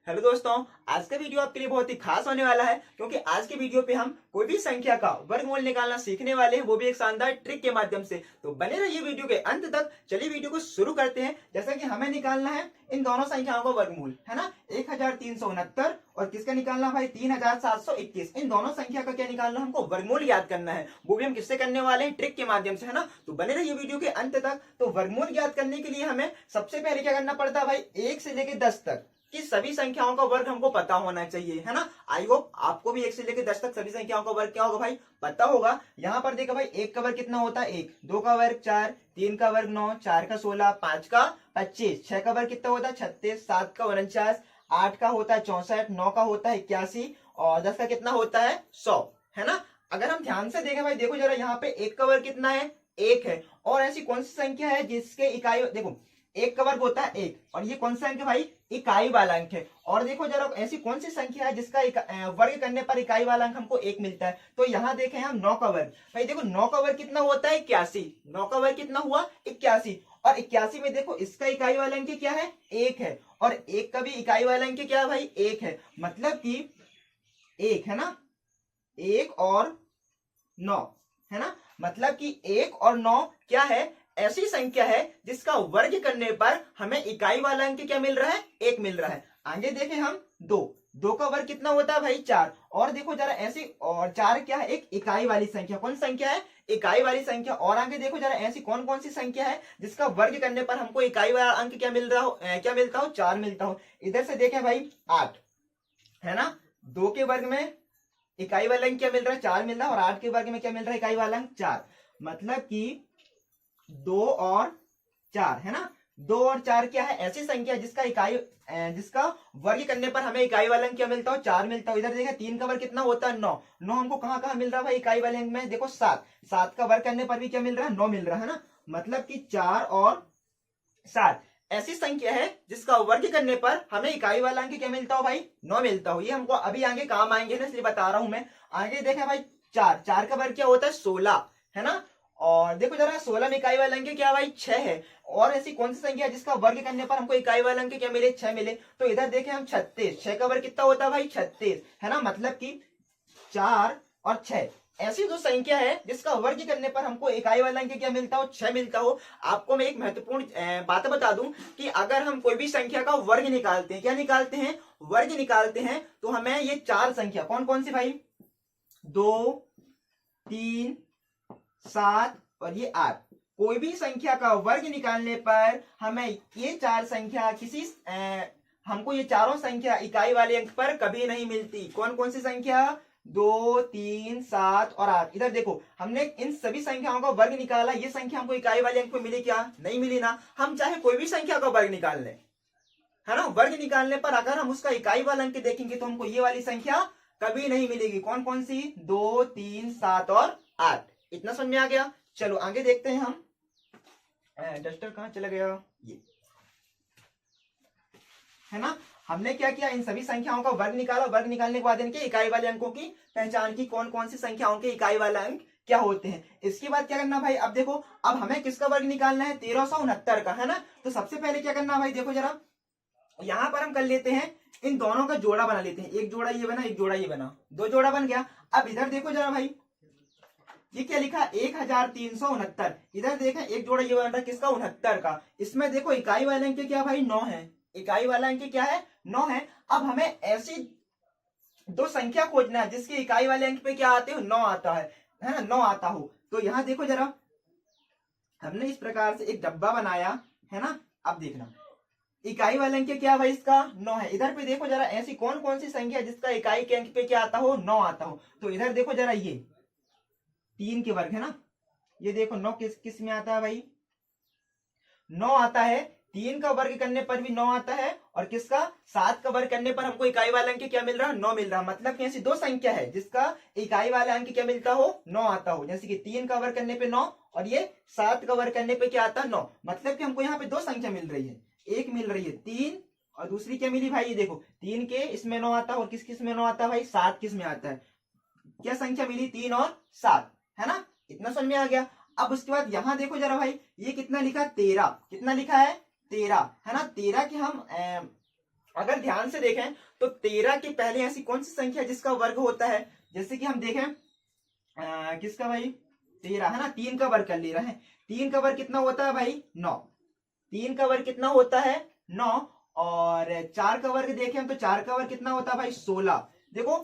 Hello दोस्तों, आज का वीडियो आपके लिए बहुत ही खास होने वाला है क्योंकि आज के वीडियो पे हम कोई भी संख्या का वर्गमूल निकालना सीखने वाले हैं, वो भी एक शानदार ट्रिक के माध्यम से। तो बने रहिए वीडियो के अंत तक। चलिए वीडियो को शुरू करते हैं। जैसा कि हमें निकालना है इन दोनों संख्याओं का वर्गमूल, है ना। 1369 और किसका निकालना भाई 3721। इन दोनों संख्या का क्या निकालना, हमको वर्गमूल याद करना है। वो भी हम किससे करने वाले हैं, ट्रिक के माध्यम से, है ना। तो बने रहिए वीडियो के अंत तक। तो वर्गमूल याद करने के लिए हमें सबसे पहले क्या करना पड़ता है भाई, 1 से लेकर 10 तक कि सभी संख्याओं का वर्ग हमको पता होना चाहिए, है ना। आई होप आपको भी 1 से लेकर 10 तक सभी संख्याओं का वर्ग क्या होगा भाई, पता होगा। यहाँ पर देखो भाई, 1 का वर्ग कितना होता है 1, 2 का वर्ग 4, 3 का वर्ग 9, 4 का 16, 5 का 25, 6 का वर्ग कितना होता है 36, 7 का 49, 8 का होता है 64, 9 का होता है 81 और 10 का कितना होता है 100, है ना। अगर हम ध्यान से देखें भाई, देखो जरा यहाँ पे 1 का वर्ग कितना है 1 है। और ऐसी कौन सी संख्या है जिसके इकाई, देखो 1 का वर्ग होता है 1 और ये कौन सा अंक है भाई, इकाई वाला अंक है। और देखो जरा ऐसी कौन सी संख्या है जिसका वर्ग करने पर इकाई वाला अंक हमको 1 मिलता है। तो यहाँ देखें हम 9 का वर्ग, भाई देखो 9 का वर्ग कितना होता है 81, 9 का वर्ग कितना हुआ 81 और 81 में देखो इसका इकाई वाला अंक क्या है 1 है और 1 का भी इकाई वाला अंक क्या है भाई 1 है। मतलब कि 1 है ना, 1 और 9, है ना। मतलब कि 1 और 9 क्या है, ऐसी संख्या है जिसका वर्ग करने पर हमें इकाई वाला अंक क्या मिल रहा है 1 मिल रहा है। आगे देखें हम 2 का वर्ग कितना होता है भाई 4 और देखो जरा ऐसी, और 4 क्या है एक इकाई वाली संख्या, कौन संख्या है इकाई वाली संख्या। और आगे देखो जरा ऐसी कौन कौन सी संख्या है जिसका वर्ग करने पर हमको इकाई वाला अंक क्या मिल रहा हो, क्या मिलता हो 4 मिलता हो। इधर से देखें भाई 8, है ना। 2 के वर्ग में इकाई वाला अंक क्या मिल रहा है 4 मिल रहा है और 8 के वर्ग में क्या मिल रहा है इकाई वाला अंक 4। मतलब कि 2 और 4, है ना। 2 और 4 क्या है, ऐसी संख्या जिसका जिसका वर्ग करने पर हमें इकाई वाला अंक क्या मिलता हो 4 मिलता हो। इधर देखिए 3 का वर्ग कितना होता है 9, 9 हमको कहां कहां मिल रहा है भाई इकाई वाले अंक में, देखो 7, 7 का वर्ग करने पर भी क्या मिल रहा है 9 मिल रहा है ना। मतलब कि 4 और 7 ऐसी संख्या है जिसका वर्ग करने पर हमें इकाई वाला अंक क्या मिलता हो भाई 9 मिलता हो। ये हमको अभी आगे काम आएंगे ना, इसलिए बता रहा हूं मैं। आगे देखें भाई 4, 4 का वर्ग क्या होता है 16, है ना। और देखो जरा 16 में इकाई वाला अंक क्या भाई 6 है। और ऐसी कौन सी संख्या है जिसका वर्ग करने पर हमको इकाई वाला अंक क्या मिले 6 मिले। तो इधर देखें हम 36, 6 का वर्ग कितना होता है भाई 36, है ना। मतलब कि 4 और 6 ऐसी जो संख्या है जिसका वर्ग करने पर हमको इकाई वाला अंक क्या मिलता हो 6 मिलता हो। आपको मैं एक महत्वपूर्ण बात बता दूं कि अगर हम कोई भी संख्या का वर्ग निकालते हैं, क्या निकालते हैं वर्ग निकालते हैं, तो हमें ये 4 संख्या कौन कौन सी भाई 2, 3, 7 और ये 8, कोई भी संख्या का वर्ग निकालने पर हमें ये 4 संख्या किसी हमको ये चारों संख्या इकाई वाले अंक पर कभी नहीं मिलती। कौन कौन सी संख्या 2, 3, 7 और 8। इधर देखो हमने इन सभी संख्याओं का वर्ग निकाला, ये संख्या हमको इकाई वाले अंक पे मिली क्या, नहीं मिली ना। हम चाहे कोई भी संख्या का वर्ग निकाल लें, है ना, वर्ग निकालने पर अगर हम उसका इकाई वाला अंक देखेंगे तो हमको ये वाली संख्या कभी नहीं मिलेगी। कौन कौन सी 2, 3, 7 और 8। इतना समझ में आ गया। चलो आगे देखते हैं हम। डस्टर कहां चला गया, ये है ना। हमने क्या किया, इन सभी संख्याओं का वर्ग निकाला, वर्ग निकालने के बाद इनके इकाई वाले अंकों की पहचान की, कौन कौन सी संख्याओं के इकाई वाला अंक क्या होते हैं। इसके बाद क्या करना भाई, अब देखो अब हमें किसका वर्ग निकालना है 1369 का, है ना। तो सबसे पहले क्या करना भाई, देखो जरा यहां पर हम कर लेते हैं, इन दोनों का जोड़ा बना लेते हैं। एक जोड़ा ये बना, एक जोड़ा ये बना, 2 जोड़ा बन गया। अब इधर देखो जरा भाई, ये क्या लिखा 1369। इधर देखें एक जोड़ा ये बन रहा है किसका 69 का। इसमें देखो इकाई वाले अंक क्या भाई 9 है, इकाई वाला अंक क्या है 9 है। अब हमें ऐसी दो संख्या खोजना है जिसके इकाई वाले अंक पे क्या आते हो 9 आता है ना, 9 आता हो। तो यहां देखो जरा हमने इस प्रकार से एक डब्बा बनाया, है ना। अब देखना इकाई वाला अंक क्या भाई इसका 9 है। इधर पे देखो जरा ऐसी कौन कौन सी संख्या जिसका इकाई के अंक पे क्या आता हो 9 आता हो। तो इधर देखो जरा ये 3 के वर्ग, है ना। ये देखो 9 किस किस में आता है भाई 9 आता है। 3 का वर्ग करने पर भी 9 आता है और किसका 7 का वर्ग करने पर हमको इकाई वाला अंक क्या मिल रहा है 9 मिल रहा है। मतलब कि ऐसी दो संख्या है जिसका इकाई वाला अंक क्या मिलता हो 9 आता हो। जैसे कि 3 का वर्ग करने पे 9 और ये 7 का वर्ग करने पे क्या आता है 9। मतलब कि हमको यहाँ पे दो संख्या मिल रही है, एक मिल रही है 3 और दूसरी क्या मिली भाई, ये देखो 3 के इसमें 9 आता है और किस किस में 9 आता है भाई 7 किस में आता है। क्या संख्या मिली 3 और 7, है ना। इतना समझ में आ गया। अब उसके बाद यहां देखो जरा भाई, ये कितना लिखा 13, कितना लिखा है 13, है ना। 13 के हम अगर ध्यान से देखें तो 13 के पहले ऐसी कौन सी संख्या है जिसका वर्ग होता है? जैसे कि हम देखें किसका भाई, 13 है ना, 3 का वर्ग कर ले रहे हैं। 3 का वर्ग कितना होता है भाई? 9। 3 का वर्ग कितना होता है? 9। और 4 का वर्ग देखें तो 4 का वर्ग कितना होता है भाई? 16। देखो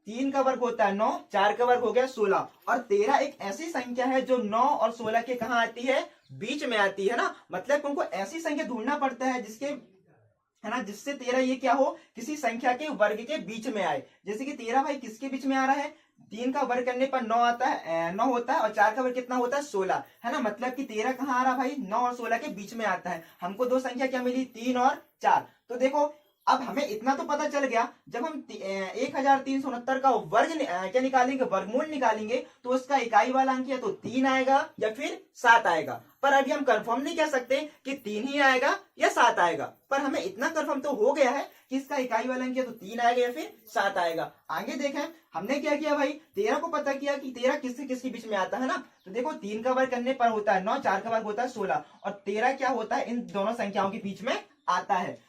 3 का वर्ग होता है 9, 4 का वर्ग हो गया 16, और 13 एक ऐसी संख्या है जो 9 और 16 के कहा आती है? बीच में आती है ना। मतलब तुमको ऐसी संख्या ढूंढना पड़ता है जिसके, है ना, जिससे 13 ये क्या हो, किसी संख्या के वर्ग के बीच में आए। जैसे कि 13 भाई किसके बीच में आ रहा है? 3 का वर्ग करने पर 9 आता है, 9 होता है, और 4 का वर्ग कितना होता है? 16, है ना। मतलब कि 13 कहाँ आ रहा भाई? 9 और 16 के बीच में आता है। हमको दो संख्या क्या मिली? 3 और 4। तो देखो अब हमें इतना तो पता चल गया, जब हम 1369 का वर्ग क्या निकालेंगे, वर्गमूल निकालेंगे, तो उसका इकाई वाला अंक या तो 3 आएगा या फिर 7 आएगा। पर अभी हम कंफर्म नहीं कह सकते कि 3 ही आएगा या 7 आएगा, पर हमें इतना कंफर्म तो हो गया है कि इसका इकाई वाला अंक या तो 3 आएगा या फिर 7 आएगा। आगे देखें हमने क्या किया भाई, 13 को पता किया कि 13 किससे किसके बीच में आता है ना। तो देखो 3 का वर्ग करने पर होता है 9, 4 का वर्ग होता है 16, और 13 क्या होता है? इन दोनों संख्याओं के बीच में आता है।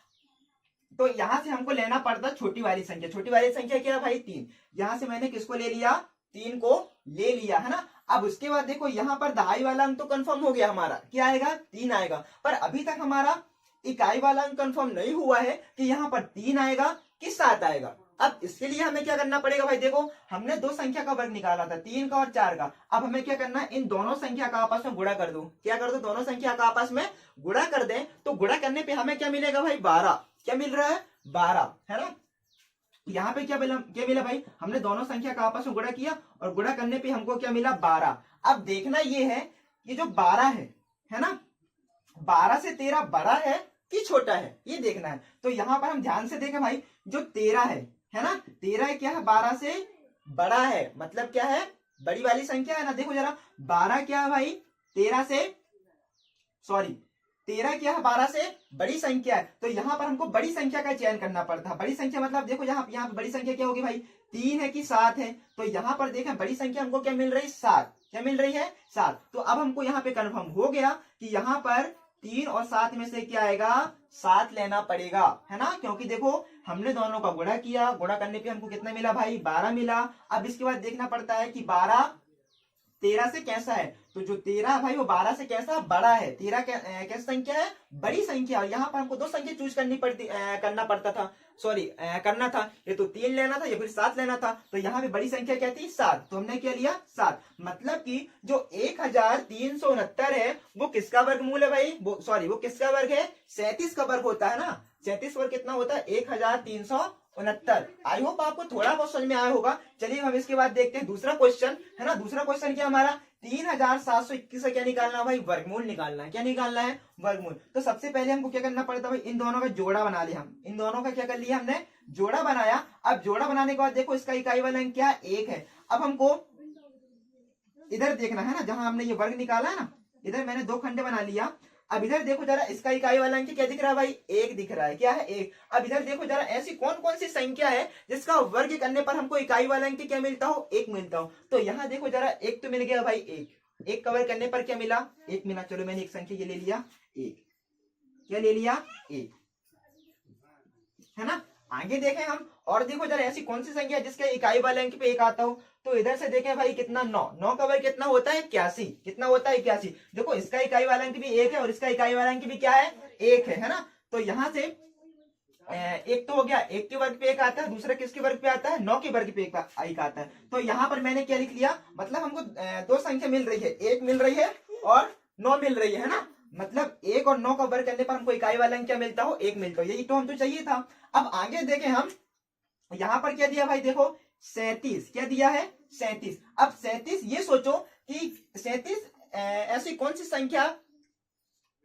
तो यहां से हमको लेना पड़ता छोटी वाली संख्या। छोटी वाली संख्या क्या है भाई? 3। यहां से मैंने किसको ले लिया? 3 को ले लिया, है ना। अब उसके बाद देखो यहाँ पर दहाई वाला अंक तो कंफर्म हो गया हमारा, क्या आएगा? 3 आएगा। पर अभी तक हमारा इकाई वाला अंक कंफर्म नहीं हुआ है कि यहाँ पर 3 आएगा कि 7 आएगा। अब इसके लिए हमें क्या करना पड़ेगा भाई? देखो हमने दो संख्या का वर्ग निकाला था, 3 का और 4 का। अब हमें क्या करना है? इन दोनों संख्या का आपस में गुणा कर दो। क्या कर दो? दोनों संख्या का आपस में गुणा कर दें, तो गुणा करने पे हमें क्या मिलेगा भाई? 12। क्या मिल रहा है? 12, है ना। यहाँ पे क्या मिला भाई? हमने दोनों संख्या का आपस में गुणा किया, और गुणा करने पे हमको क्या मिला? 12। अब देखना ये है कि जो 12 है ना, 12 से 13 बड़ा है कि छोटा है, ये देखना है। तो यहाँ पर हम ध्यान से देखें भाई, जो 13 है ना, 13 क्या है? 12 से बड़ा है। मतलब क्या है? बड़ी वाली संख्या है ना। देखो जरा 12 क्या है भाई? 13 से, सॉरी 13 क्या है? 12 से बड़ी संख्या है। तो यहाँ पर हमको बड़ी संख्या का चयन करना पड़ता है। बड़ी संख्या मतलब देखो यहाँ पे बड़ी संख्या क्या होगी भाई? 3 है कि 7 है? तो यहाँ पर देखें बड़ी संख्या हमको क्या मिल रही है? 7। क्या मिल रही है? 7। तो अब हमको यहाँ पे कंफर्म हो गया कि यहाँ पर 3 और 7 में से क्या आएगा? 7 लेना पड़ेगा, है ना। क्योंकि देखो हमने दोनों का गुणा किया, गुणा करने पे हमको कितना मिला भाई? 12 मिला। अब इसके बाद देखना पड़ता है कि 12 13 से कैसा है। तो जो 13 भाई वो 12 से कैसा? बड़ा है। 13 कैसी संख्या है? बड़ी संख्या। और यहाँ पर हमको दो संख्या चूज करना पड़ता था, सॉरी करना था। ये तो 3 लेना था या फिर 7 लेना था। तो यहाँ पे बड़ी संख्या क्या थी? 7। तो हमने क्या लिया? 7। मतलब कि जो 1369 है वो किसका वर्गमूल है भाई? वो किसका वर्ग है? 37 का वर्ग होता है ना। 37 वर्ग कितना होता है? 1369। आई होप आपको थोड़ा बहुत समझ में आया होगा। चलिए हम इसके बाद देखते हैं दूसरा क्वेश्चन, है ना। दूसरा क्वेश्चन क्या हमारा? 3721 का क्या निकालना है भाई? वर्गमूल निकालना है। क्या निकालना है? वर्गमूल। तो सबसे पहले हमको क्या करना पड़ता है भाई? इन दोनों का जोड़ा बना लिया। हम इन दोनों का क्या कर लिया? हमने जोड़ा बनाया। अब जोड़ा बनाने के बाद देखो इसका इकाई वाला अंक क्या? 1 है। अब हमको इधर देखना है ना, जहां हमने ये वर्ग निकाला है ना, इधर मैंने 2 खंडे बना लिया। अब इधर देखो जरा, इसका इकाई वाला अंक क्या दिख रहा है भाई? 1 दिख रहा है। क्या है? 1। अब इधर देखो जरा, ऐसी कौन कौन सी संख्या है जिसका वर्ग करने पर हमको इकाई वाला अंक क्या मिलता हो? 1 मिलता हो। तो यहाँ देखो जरा, 1 तो मिल गया भाई। 1 का वर्ग करने पर क्या मिला? 1 मिला। चलो मैंने एक संख्या ये ले लिया 1। क्या ले लिया? 1, है ना। आगे देखें हम, और देखो जरा ऐसी कौन सी संख्या है जिसके इकाई वाले अंक पे 1 आता हो। तो इधर से देखें भाई कितना? 9। 9 का वर्ग कितना होता है? 81। कितना होता है? 81। देखो इसका इकाई वाला अंक भी 1 है और इसका इकाई वाला अंक भी क्या है? 1 है ना। तो यहाँ से एक तो हो गया, 1 के वर्ग पे 1 आता है। दूसरा किसके वर्ग पे आता है? 9 के वर्ग पे 1 आता है। तो यहाँ पर मैंने क्या लिख लिया? मतलब हमको दो संख्या मिल रही है, 1 मिल रही है और 9 मिल रही है ना। मतलब 1 और 9 का वर्ग करने पर हमको इकाई वाला अंक क्या मिलता हो? 1 मिलता हो। यही तो हमको चाहिए था। अब आगे देखें हम, यहाँ पर क्या दिया भाई? देखो 37। क्या दिया है? 37। अब 37 ये सोचो कि 37 ऐसी कौन सी संख्या,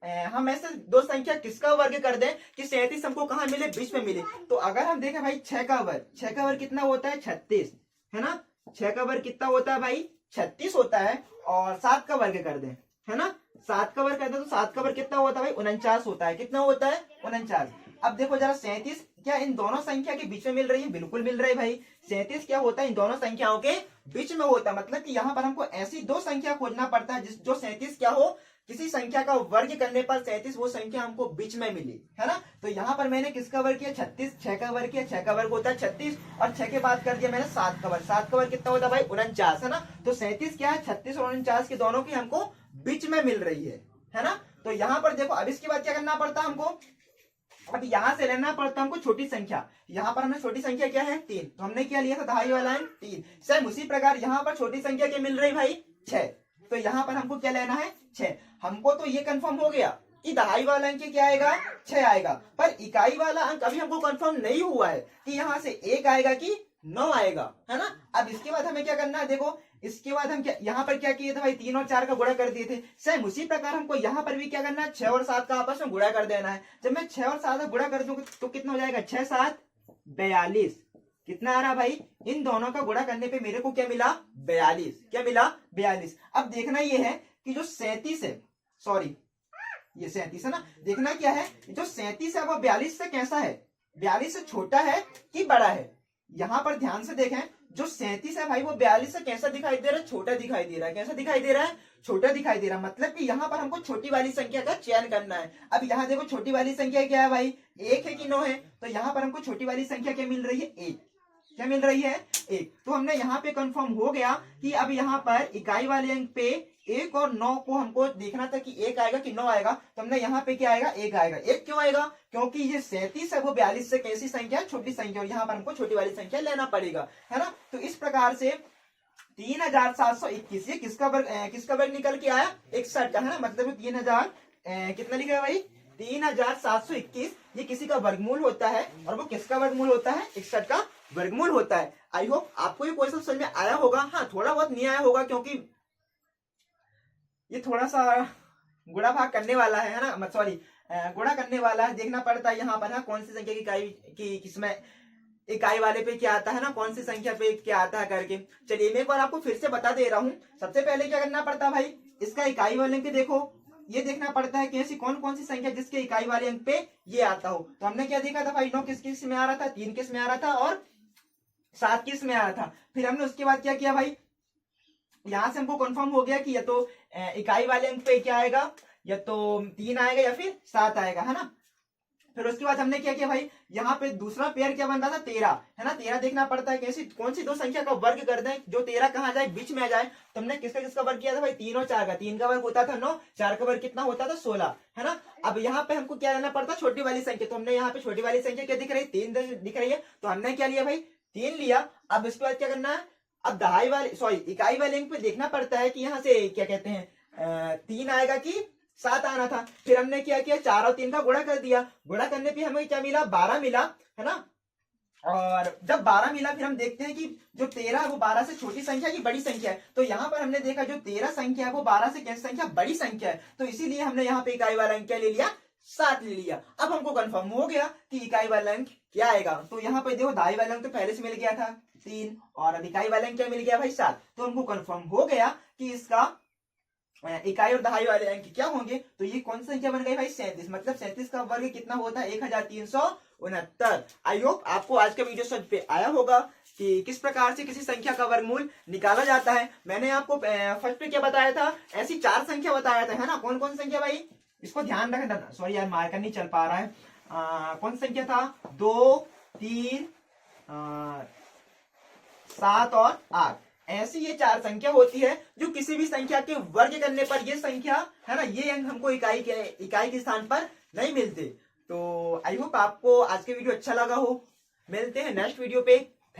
हम ऐसे दो संख्या किसका वर्ग कर दें कि 37 हमको कहां मिले? बीच में मिले। तो अगर हम देखें भाई 6 का वर्ग, 6 का वर्ग कितना होता है? 36, है ना। 6 का वर्ग कितना होता है भाई? 36 होता है। और 7 का वर्ग कर दें, है ना, 7 का वर्ग कर दें तो 7 का वर्ग कितना होता है भाई? 49 होता है। कितना होता है? 49। अब देखो जरा 37 क्या इन दोनों संख्या के बीच में मिल रही है? बिल्कुल मिल रही है भाई। 37 क्या होता है? इन दोनों संख्याओं के बीच में होता है। मतलब कि यहाँ पर हमको ऐसी दो संख्या खोजना पड़ता है जो 37 क्या हो, किसी संख्या का वर्ग करने पर 37 वो संख्या हमको बीच में मिली, है ना। तो यहाँ पर मैंने किसका वर्ग किया? 36। 6 का वर्ग किया, 6 का वर्ग होता है 36 और 6 के बाद कर दिया मैंने 7 का वर्ग। 7 का वर्ग कितना होता है भाई? 49, है ना। तो 37 क्या है? 36 और 49 के दोनों की हमको बीच में मिल रही है ना। तो यहाँ पर देखो अब इसके बाद क्या करना पड़ता हमको? अब यहाँ से लेना पड़ता हमको छोटी संख्या। यहाँ पर हमने छोटी संख्या क्या है? 3। तो हमने क्या लिया था? दहाई वाला है 3। सेम उसी प्रकार यहाँ पर छोटी संख्या क्या मिल रही भाई? 6। तो यहाँ पर हमको क्या लेना है? 6। हमको तो ये कंफर्म हो गया कि दहाई वाला अंक क्या आएगा? 6 आएगा। पर इकाई वाला अंक अभी हमको कंफर्म नहीं हुआ है कि यहाँ से 1 आएगा कि 9 आएगा, है ना। अब इसके बाद हमें क्या करना है? देखो इसके बाद हम क्या यहाँ पर क्या किए थे भाई? 3 और 4 का गुणा कर दिए थे। सेम उसी प्रकार हमको यहाँ पर भी क्या करना है? 6 और 7 का आपस में गुणा कर देना है। जब मैं 6 और 7 का गुणा कर दूंगा तो कितना हो जाएगा? 6 7 42। कितना आ रहा भाई? इन दोनों का गुणा करने पे मेरे को क्या मिला? 42। क्या मिला? 42। अब देखना ये है कि जो 37 है, सॉरी ये 37 है ना, देखना क्या है? जो 37 है वो 42 से कैसा है? 42 से छोटा है कि बड़ा है? यहाँ पर ध्यान से देखें, जो 37 है भाई वो 42 से कैसा दिखाई दे रहा है? छोटा दिखाई दे रहा है। कैसा दिखाई दे रहा है? छोटा दिखाई दे रहा है। मतलब कि यहाँ पर हमको छोटी वाली संख्या का चयन करना है। अब यहाँ देखो छोटी वाली संख्या क्या है भाई? 1 है कि 9 है? तो यहाँ पर हमको छोटी वाली संख्या क्या मिल रही है? 1। क्या मिल रही है? 1। तो हमने यहाँ पे कंफर्म हो गया कि अब यहाँ पर इकाई वाले अंक पे 1 और 9 को हमको देखना था कि 1 आएगा कि 9 आएगा। तो हमने यहाँ पे क्या आएगा? 1 आएगा। 1 क्यों आएगा? क्योंकि ये 37 है वो 42 से कैसी संख्या? छोटी संख्या, और यहाँ पर हमको छोटी वाली संख्या लेना पड़ेगा, है ना। तो इस प्रकार से 3721 ये किसका वर्ग निकल के आया? 61 का, है ना। मतलब 3000 कितना लिखा है भाई? 3721 ये किसी का वर्गमूल होता है। और वो किसका वर्गमूल होता है? 61 का वर्गमूल होता है। आई होप आपको ये क्वेश्चन समझ में आया होगा। हाँ थोड़ा बहुत नहीं आया होगा क्योंकि ये थोड़ा सा गुणा भाग करने वाला है ना, सॉरी गुणा करने वाला है। देखना पड़ता है यहाँ पर कौन सी संख्या की इकाई की किसमें इकाई वाले पे क्या आता है ना, कौन सी संख्या पे क्या आता है करके। चलिए मैं एक बार आपको फिर से बता दे रहा हूँ। सबसे पहले क्या करना पड़ता है भाई? इसका इकाई वाले अंक देखो, ये देखना पड़ता है कि ऐसी कौन कौन सी संख्या जिसके इकाई वाले अंक पे ये आता हो। तो हमने क्या देखा था भाई? 9 किस में आ रहा था? 3 किस में आ रहा था और 7 किस में आ रहा था। फिर हमने उसके बाद क्या किया भाई? यहां से हमको कंफर्म हो गया कि या तो इकाई वाले अंक पे क्या आएगा, या तो 3 आएगा या फिर 7 आएगा, है ना। फिर उसके बाद हमने क्या किया भाई? यहाँ पे दूसरा पेयर क्या बन रहा था? 13, है ना। 13 देखना पड़ता है कैसी कौन सी दो संख्या का वर्ग कर दें जो 13 कहाँ जाए? बीच में आ जाए। तो हमने किसका वर्ग किया था भाई? 3 और 4 का। 3 का वर्ग होता था 9, 4 का वर्ग कितना होता था? 16, है ना। अब यहाँ पे हमको क्या लेना पड़ता? छोटी वाली संख्या। तो हमने यहाँ पे छोटी वाली संख्या क्या दिख रही है? 3 दिख रही है। तो हमने क्या लिया भाई? 3 लिया। अब इसके बाद क्या करना है? अब दहाई वाले सॉरी इकाई वाले अंक पे देखना पड़ता है कि यहाँ से क्या कहते हैं 3 आएगा कि 7 आना था। फिर हमने क्या किया? 4 और 3 का गुणा कर दिया। गुणा करने पे हमें क्या मिला? 12 मिला, है ना। और जब 12 मिला फिर हम देखते हैं कि जो 13 है वो 12 से छोटी संख्या की बड़ी संख्या है। तो यहाँ पर हमने देखा जो 13 संख्या है वो 12 से कैसी संख्या? बड़ी संख्या है। तो इसीलिए हमने यहाँ पे इकाई वाला अंक क्या ले लिया? 7 ले लिया। अब हमको कंफर्म हो गया कि इकाई वाला अंक क्या आएगा। तो यहाँ पे देखो दहाई वाला अंक तो पहले से मिल गया था 3 और अब इकाई वाला अंक क्या मिल गया भाई? 7। तो हमको कंफर्म हो गया कि इसका इकाई और दहाई वाले अंक क्या होंगे। तो ये कौन सी संख्या बन गई भाई? 37। मतलब 37 का वर्ग कितना होता है? 1369। आई होप आपको आज का वीडियो समझ पे आया होगा कि किस प्रकार से किसी संख्या का वर्गमूल निकाला जाता है। मैंने आपको फर्स्ट पे क्या बताया था? ऐसी 4 संख्या बताया था, है ना। कौन कौन संख्या भाई? इसको ध्यान रखना। सॉरी यार मार्कर नहीं चल पा रहा है। कौन संख्या था? 2 3 7 और 8। ऐसी ये 4 संख्या होती है जो किसी भी संख्या के वर्ग करने पर ये संख्या, है ना, ये अंक हमको इकाई के स्थान पर नहीं मिलते। तो आई होप आपको आज के वीडियो अच्छा लगा हो। मिलते हैं नेक्स्ट वीडियो पे।